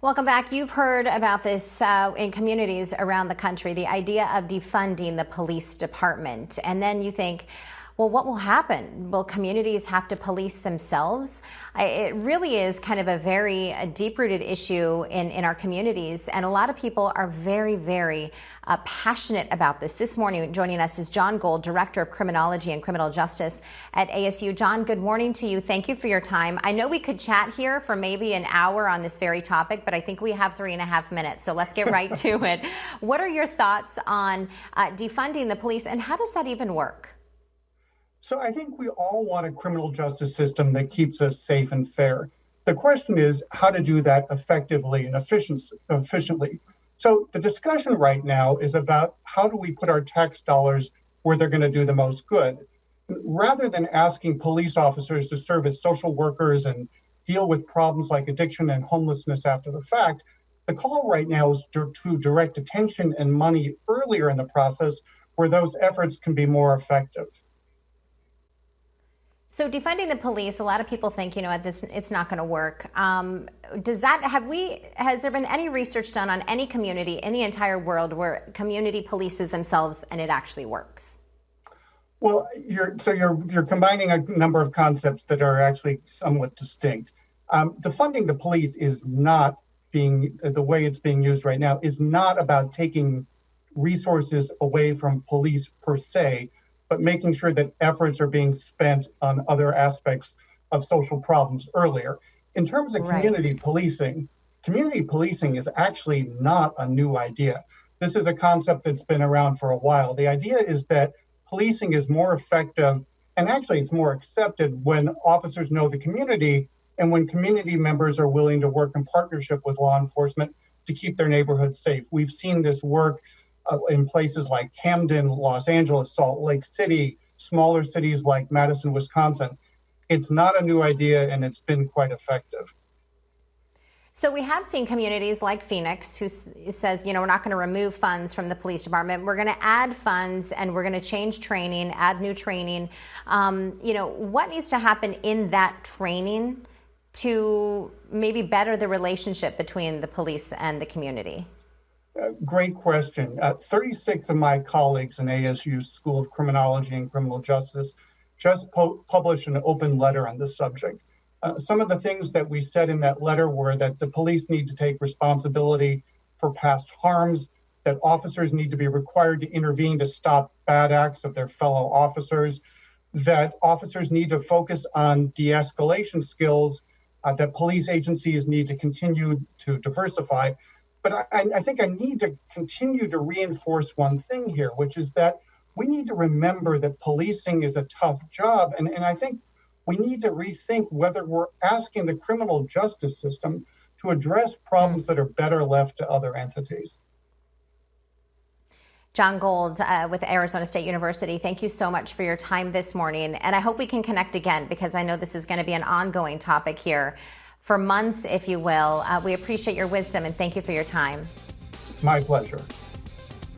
Welcome back. You've heard about this in communities around the country, the idea of defunding the police department. And then you think, well, what will happen? Will communities have to police themselves? It really is kind of a very deep-rooted issue in our communities, and a lot of people are very, very passionate about this. This morning, joining us is Jon Gould, Director of Criminology and Criminal Justice at ASU. Jon, good morning to you. Thank you for your time. I know we could chat here for maybe an hour on this very topic, but I think we have 3.5 minutes, so let's get right to it. What are your thoughts on defunding the police, and how does that even work? So I think we all want a criminal justice system that keeps us safe and fair. The question is how to do that effectively and efficiently. So the discussion right now is about how do we put our tax dollars where they're going to do the most good. Rather than asking police officers to serve as social workers and deal with problems like addiction and homelessness after the fact, the call right now is to direct attention and money earlier in the process where those efforts can be more effective. So defunding the police, a lot of people think, it's not going to work. Has there been any research done on any community in the entire world where community polices themselves and it actually works? Well, you're combining a number of concepts that are actually somewhat distinct. Defunding the police is not the way it's being used right now, is not about taking resources away from police per se, but making sure that efforts are being spent on other aspects of social problems earlier. In terms of community policing is actually not a new idea. This is a concept that's been around for a while. The idea is that policing is more effective, and actually it's more accepted when officers know the community and when community members are willing to work in partnership with law enforcement to keep their neighborhoods safe. We've seen this work in places like Camden, Los Angeles, Salt Lake City, smaller cities like Madison, Wisconsin. It's not a new idea, and it's been quite effective. So we have seen communities like Phoenix who says, we're not going to remove funds from the police department. We're going to add funds and we're going to change training, add new training. What needs to happen in that training to maybe better the relationship between the police and the community? Great question. 36 of my colleagues in ASU's School of Criminology and Criminal Justice just published an open letter on this subject. Some of the things that we said in that letter were that the police need to take responsibility for past harms, that officers need to be required to intervene to stop bad acts of their fellow officers, that officers need to focus on de-escalation skills, that police agencies need to continue to diversify. But I think I need to continue to reinforce one thing here, which is that we need to remember that policing is a tough job. And I think we need to rethink whether we're asking the criminal justice system to address problems that are better left to other entities. Jon Gould with Arizona State University, thank you so much for your time this morning. And I hope we can connect again, because I know this is going to be an ongoing topic here for months, if you will. We appreciate your wisdom and thank you for your time. My pleasure.